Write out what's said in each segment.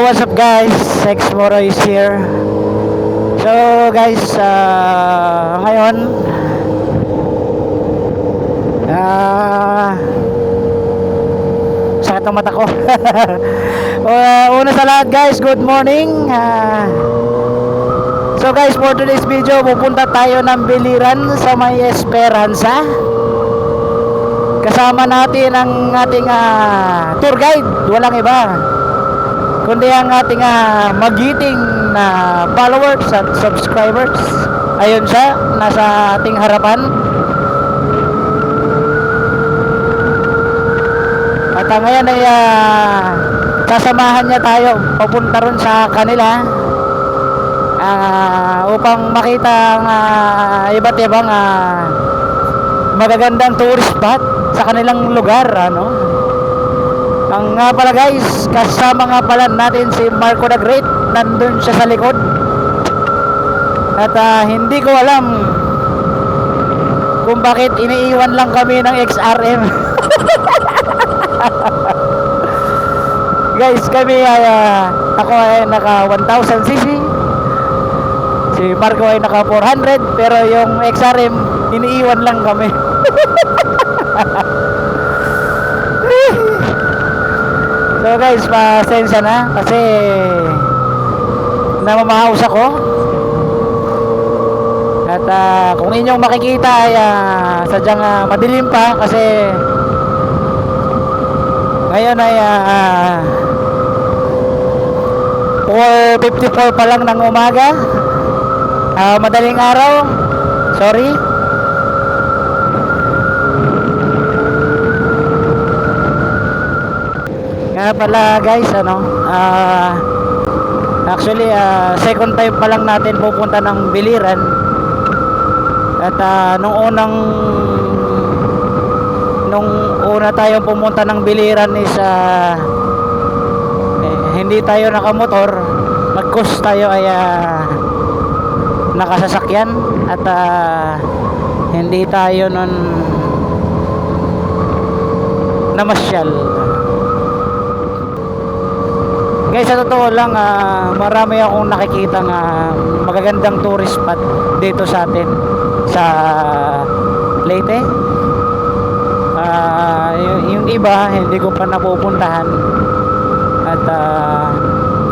what's up guys? Sex Moro is here. So guys, ngayon sakit ang mata ko. Una sa lahat guys, good morning. So guys, for today's video, pupunta tayo ng Biliran sa May Esperanza. Kasama natin ang ating tour guide, walang iba kundi ang ating magiting na followers at subscribers. Ayun siya, nasa ating harapan. At ngayon ay sasamahan niya tayo papunta ron sa kanila upang makita ang iba't ibang magagandang tourist spot sa kanilang lugar, ano. Ang nga pala guys, kasama nga pala natin si Marco the Great, nandun siya sa likod. At hindi ko alam kung bakit iniiwan lang kami ng XRM. Guys, kami ako ay naka 1000cc, si Marco ay naka 400, pero yung XRM iniiwan lang kami. So guys, pasensya na kasi namamahaws ako. At kung inyong makikita ay sadyang madilim pa kasi ngayon ay 4:54 pa lang ng umaga. Madaling araw. Sorry. Nga pala guys, actually second time pa lang natin pupunta ng Biliran. At nung una tayong pumunta ng Biliran is hindi tayo nakamotor, nag-coast tayo ay nakasasakyan. At hindi tayo nun namasyal. Guys, sa totoo lang, marami akong nakikita magagandang tourist spot dito sa atin sa Leyte. Yung iba hindi ko pa napupuntahan at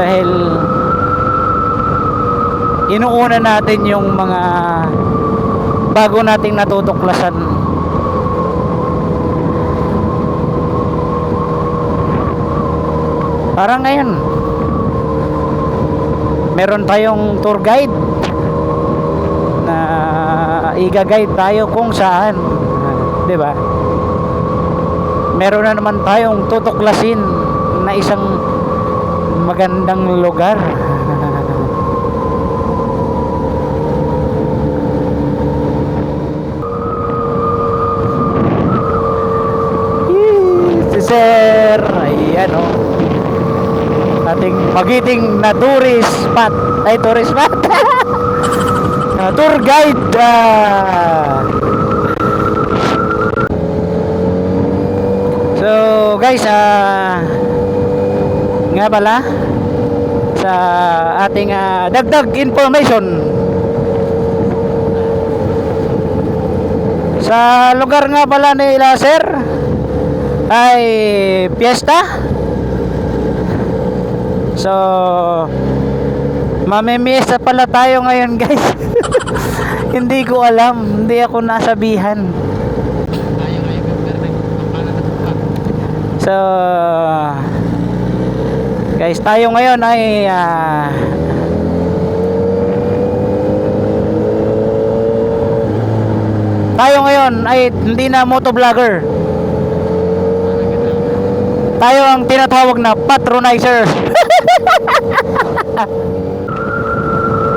dahil inuuna natin yung mga bago nating natutuklasan. Parang ngayon meron tayong tour guide na i-guide tayo kung saan, 'di ba? Meron na naman tayong tutuklasin na isang magandang lugar. Si Sir, ayan o, ating magiting na tourist spot. Ay, tourist spot. Tour guide. So guys, nga pala sa ating dagdag information, sa lugar nga pala nila Sir ay piyesta. So mamimiesta pala tayo ngayon guys. Hindi ko alam, hindi ako nasabihan. So guys, tayo ngayon ay hindi na motovlogger. Tayo ang tinatawag na patronizer.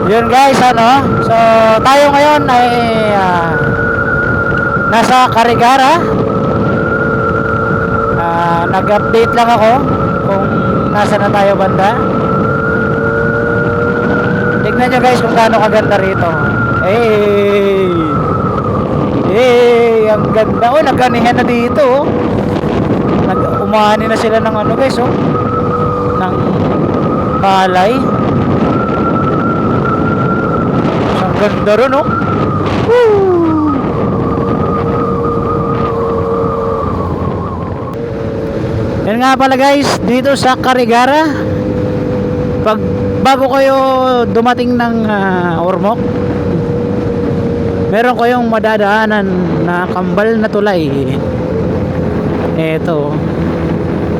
Yun guys, so tayo ngayon ay nasa Carigara. Nag-update lang ako kung nasa na tayo banda. Tignan nyo guys kung gaano kaganda rito. Ang ganda. Nagganihan na dito. Umani na sila ng guys, ng palay. Ang ganda ron, oh. Woo! Yan nga pala guys, dito sa Carigara, pag bago kayo dumating ng Ormoc, meron kayong madadaanan na kambal na tulay. Eto.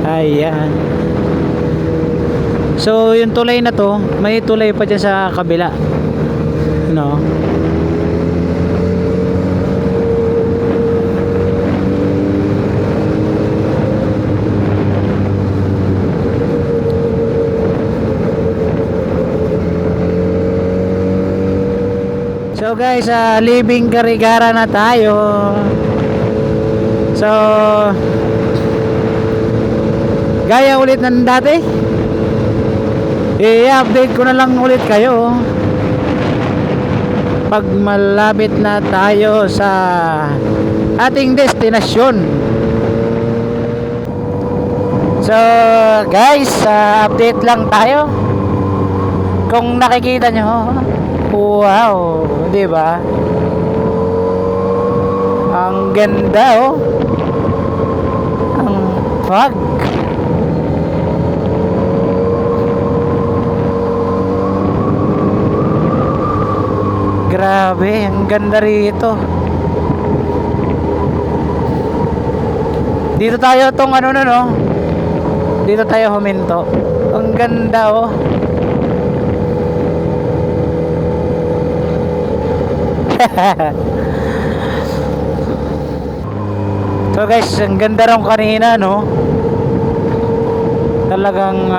Ayan. So yung tulay na to, may tulay pa dyan sa kabila, no? So guys, leaving Carigara na tayo. So gaya ulit ng dati, i-update ko na lang ulit kayo pag malapit na tayo sa ating destinasyon. So guys, update lang tayo. Kung nakikita nyo, wow, di ba? Ang ganda, oh. Ang fog. Grabe, ang ganda rito. Dito tayo tong ano na, no? Dito tayo huminto. Ang ganda, oh. So guys, ang ganda rin kanina, no? Talagang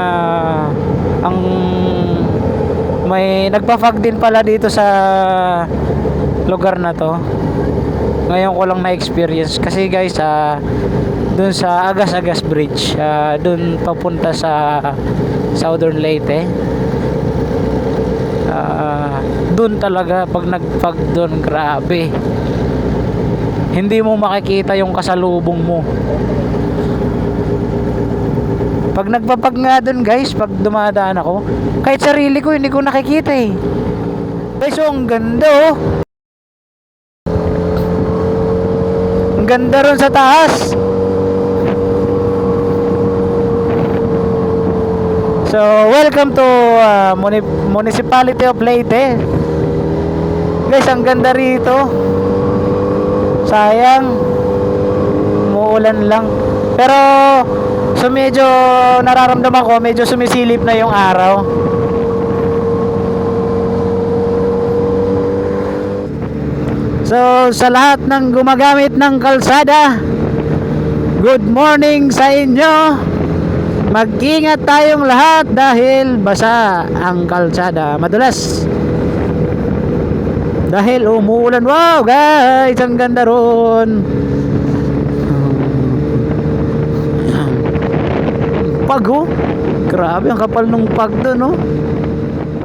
ang may nagpa-fog din pala dito sa lugar na to. Ngayon ko lang na-experience kasi guys, dun sa Agas-Agas Bridge, dun papunta sa Southern Leyte, dun talaga pag nag-fog dun, grabe, hindi mo makikita yung kasalubong mo. Pag nagpapag nga dun guys, pag dumadaan ako, kahit sarili ko hindi ko nakikita eh. Guys, oh, ang ganda, oh. Ang ganda ron sa taas. So welcome to Municipality of Leyte. Guys, ang ganda rito. Sayang umuulan lang, pero so medyo nararamdaman ko, medyo sumisilip na yung araw. So sa lahat ng gumagamit ng kalsada, good morning sa inyo. Mag-ingat tayong lahat dahil basa ang kalsada madulas dahil umuulan. Wow guys, ang ganda ron. Pag, oh, grabe ang kapal nung pag doon, oh.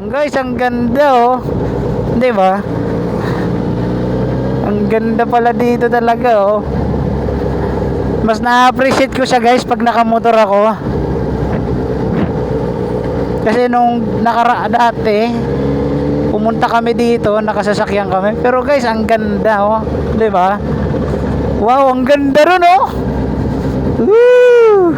Guys, ang ganda, oh, di ba? Ang ganda pala dito talaga, oh. Mas na-appreciate ko siya guys pag nakamotor ako, kasi nung dati pumunta kami dito, nakasasakyan kami, pero guys, ang ganda, oh, di ba? Wow, ang ganda ron, oh. Woo!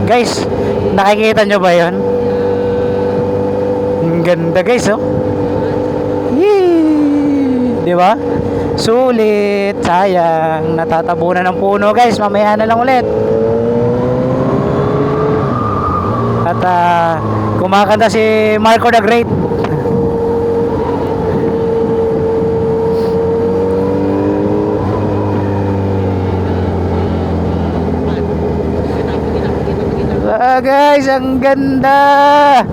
Guys, nakikita nyo ba yun? Ang ganda guys, oh. Yee! Di ba? Sulit. Sayang, natatabunan ng puno guys. Mamaya na lang ulit. At kumakanta si Marco the Great. Guys, ang ganda.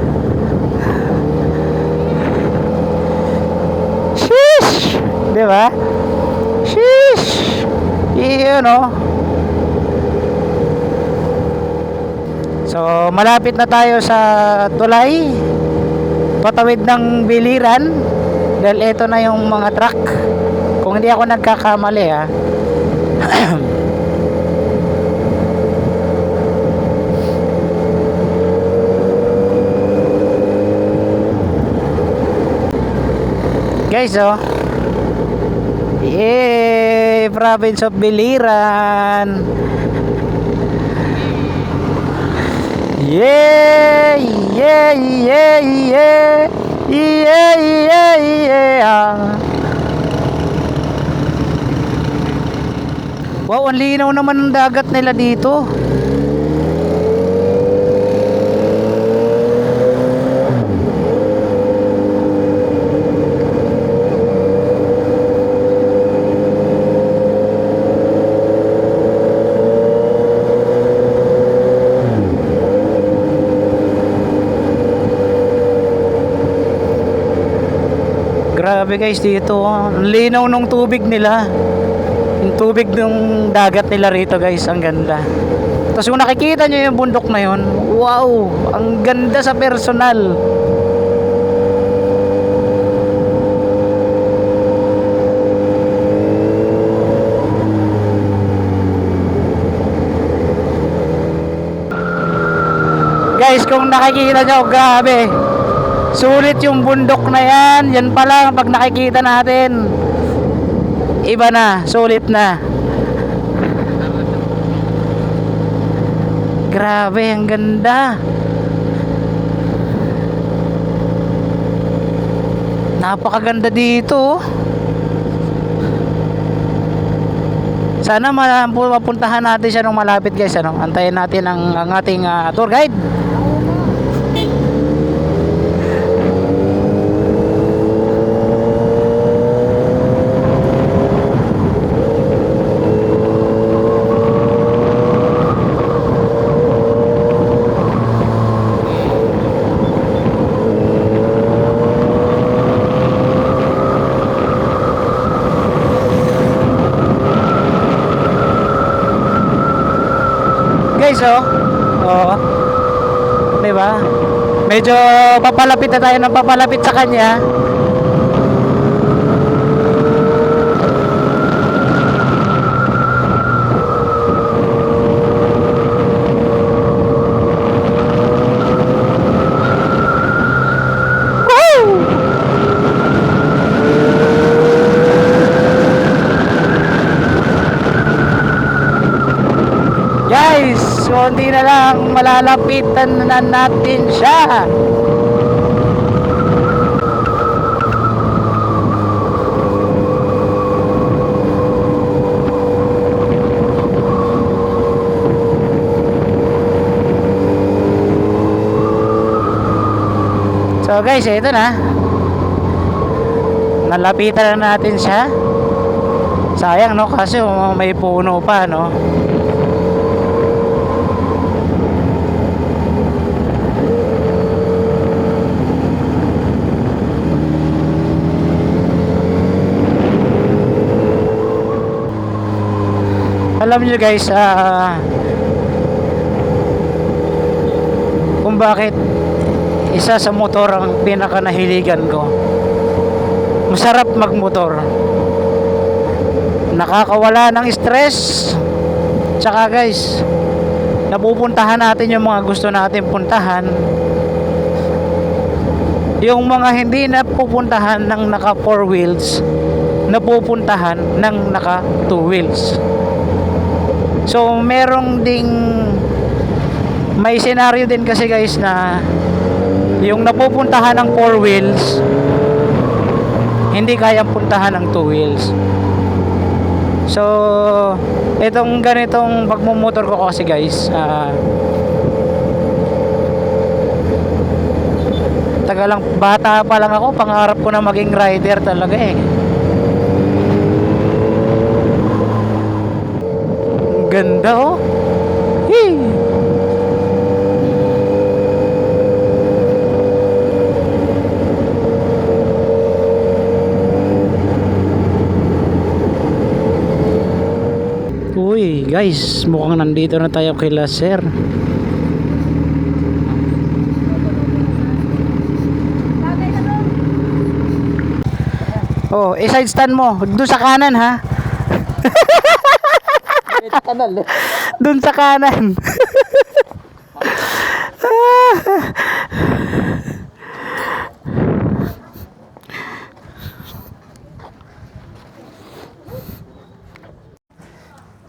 Di ba? Sheesh! Yun o. So, malapit na tayo sa tulay. Patawid ng Biliran. Dahil ito na yung mga truck. Kung hindi ako nagkakamali ha. Guys, oh. Yay! Province of Biliran. Yay! Yay! Yay! Yay! Yay! Yay! Yay! Wow, ang linaw naman ng dagat nila dito. Grabe guys dito, ang linaw ng tubig nila. Yung tubig ng dagat nila rito guys, ang ganda. Tapos kung nakikita nyo yung bundok na yun, wow, ang ganda sa personal. Guys, kung nakikita nyo, grabe. Sulit yung bundok na yan. Yan pa lang pag nakikita natin. Iba na, sulit na. Grabe, ang ganda. Napakaganda dito. Sana mapuntahan natin siya nung malapit guys. Ano? Antayin natin ang ating tour guide. Guys, oh. Oo. 'Di ba? Medyo papalapit na tayo ng papalapit sa kanya. Guys, konti na lang malalapitan na natin siya. So guys, ito na. Nalapitan na natin siya. Sayang no, kasi may puno pa no. Alam nyo guys, kung bakit isa sa motor ang pinaka nahiligan ko. Masarap magmotor. Nakakawala ng stress. Tsaka guys, napupuntahan natin yung mga gusto natin puntahan. Yung mga hindi napupuntahan ng naka 4 wheels, napupuntahan ng naka 2 wheels. So merong ding may senaryo din kasi guys na yung napupuntahan ng 4 wheels hindi kayang puntahan ng 2 wheels. So itong ganitong pagmumotor ko kasi guys, taga lang, bata pa lang ako, pangarap ko na maging rider talaga eh. Ganda oh. Hey. Uy guys, mukhang nandito na tayo kay Laser. Oh, side stand mo. Doon sa kanan ha. Doon sa kanan.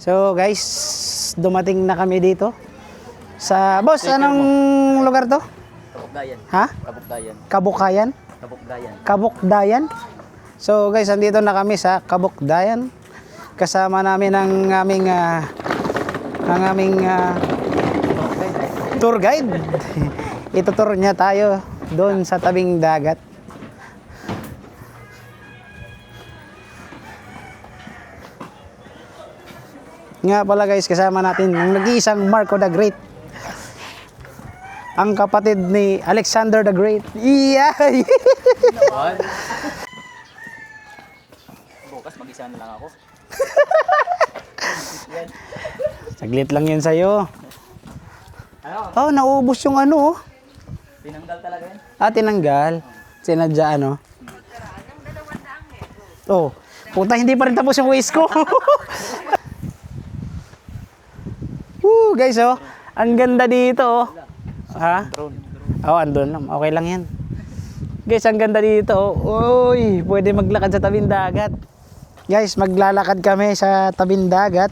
So guys, dumating na kami dito sa boss, anong lugar to? Kabukdayan. Ha? Kabukdayan. Kabukayan? Kabukdayan. Kabukdayan. So guys, andito na kami sa Kabukdayan. Kasama namin ang aming tour guide. Itutur niya tayo doon sa tabing dagat. Nga pala guys, kasama natin ang nag-iisang Marco the Great. Ang kapatid ni Alexander the Great. Yeah! Bukas mag-isa na lang ako. Saglit lang yun sa'yo. Ano? Oh, naubos yung ano. Tinanggal talaga yan? Tinanggal. Sinadya ano. Oh, puta, hindi pa rin tapos yung waist ko. Woo, guys, oh. Ang ganda dito, oh. Ha? Drone. Oh, andun lang. Okay lang yan. Guys, ang ganda dito, oh. Uy, pwede maglakad sa tabing dagat. Guys, maglalakad kami sa tabing dagat.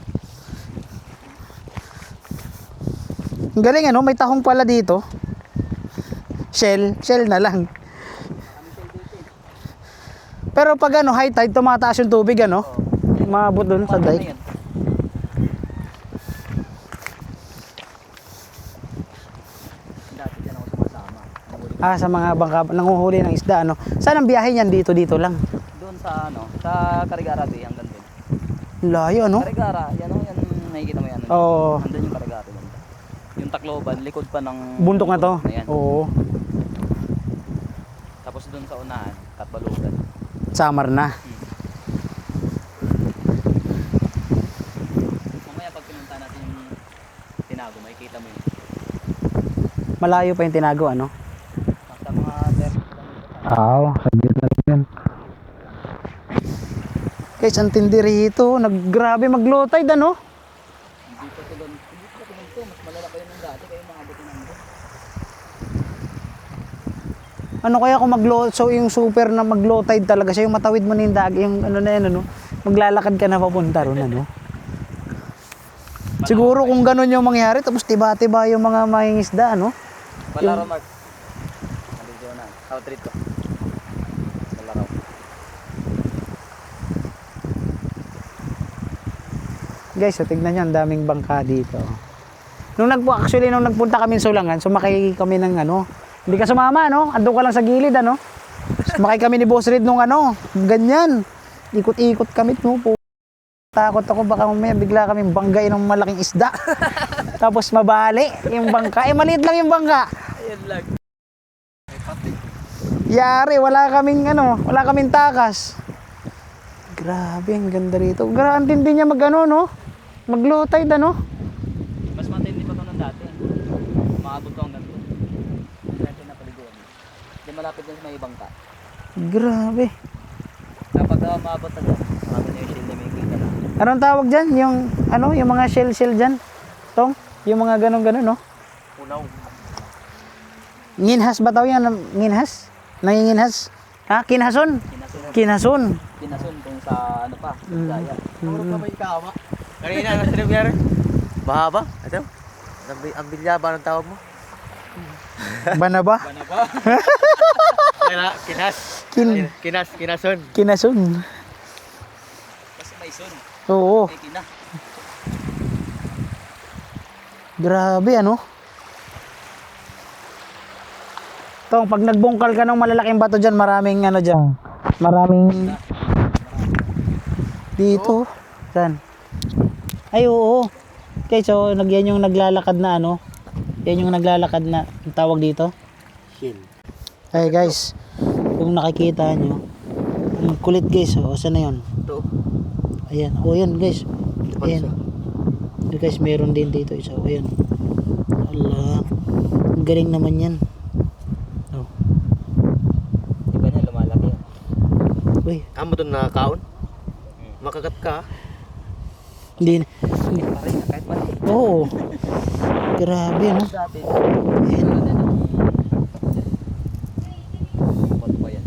Ang galing, ano? May tahong pala dito. Shell na lang. Pero pag ano, high tide, tumataas yung tubig, ano? Maabot dun sa dike. Dati dyan ako sumasama. Sa mga bangka, nanguhuli ng isda, ano? Saan ang biyahe niyan? Dito lang. Doon sa ano, sa Carigara Bay hanggang doon. Layo, ano? Carigara, yan o, yan nakikita mo yan. Oo. Andun yung Carigara doon. Yung Tacloban, likod pa ng Bundok na to? Ayan. Oo. Tapos doon sa unahan, Katbalugan. Samar na. Mamaya pag pinunta natin yung Tinago, makikita mo yun. Malayo pa yung Tinago, ano? Basta mga 30 Oo, saglit na yun. Guys, ang tindi rito. Grabe mag-low tide, ano? Hindi pa tulon to, mas malala pa yun ng dati, kaya mga abutin ng doon. Ano kaya kung mag-low, so yung super na mag-low tide talaga siya, yung matawid mo na yung dagat, yung ano na yan, ano? Maglalakad ka na papunta ron, ano? Siguro kung ganun yung mangyari, tapos tiba-tiba yung mga mangingisda, ano? Balaro Mark. Nandito na. Outreach ko. Balaro. Guys, so tignan nyo, ang daming bangka dito. Nung nagpunta kami sa Sulangan, sumakay kami ng ano, hindi ka sumama, no? Ando ka lang sa gilid, ano? Sumakay kami ni Boss Red nung ano, ganyan. Ikot-ikot kami, no? Takot ako, baka mamaya bigla kaming banggain ng malaking isda. Tapos mabali yung bangka. Maliit lang yung bangka. Ayan lang. Yari, wala kaming takas. Grabe, ang ganda rito. Ang tindi niya mag-ano, no? Mag-low tide, ano? Mas matindi pa ito ng dati. Maabot ko hanggang doon. Dati na paliguan. Hindi malapit din sa may bangka. Grabe. Kapag maabot na doon, marami na yung shield na may kita na. Anong tawag dyan? Yung mga shell dyan? Tong? Yung mga ganon, no? Unaw. Nginhas ba tawag yan? Nginhas? Nanginginhas? Ha? Kinhason? Kinhason. Kinasun kung sa ano pa, Gaya. Puro ka may kawa. Kanina, ano sinabi? Mahaba? Ito? Ang bilyaba ng tawag mo? Bana ba? Bana pa. Kinas. Kinason. Kinason. Kasi may sun. Oo. May kina. Grabe, ano? Tong, pag nagbungkal ka ng malalaking bato dyan, maraming ano dyan. Maraming... Dito. Saan? Ay, oo. Okay, so, yan yung naglalakad na ano. Yan yung naglalakad na ang tawag dito. Shin. Ay, guys. Kung nakikita nyo. Ang kulit, guys. O, saan na yun? Ito. Ayan. O, yan, guys. Ito pa Ayan. siya. Guys, meron din dito isa. Ayan. Allah. Ang galing naman yan. Oh. Iba niya, lumalaki yan. Uy, Amo doon nakakaon? Makagat ka. hindi. Pare, kahit mali. Oo. Grabe, no? Dati. Ayan. Pot pa yan.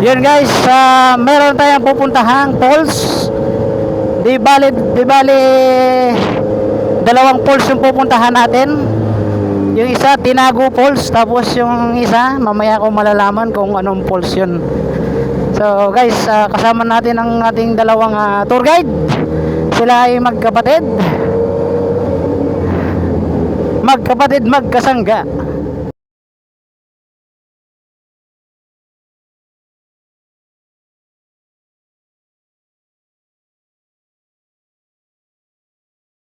Yun guys, meron tayong pupuntahang falls. Di bali dalawang falls yung pupuntahan natin. Yung isa Tinago Falls, tapos yung isa mamaya ko malalaman kung anong falls yun. So guys, kasama natin ang ating dalawang tour guide. Sila ay magkapatid, magkasangga.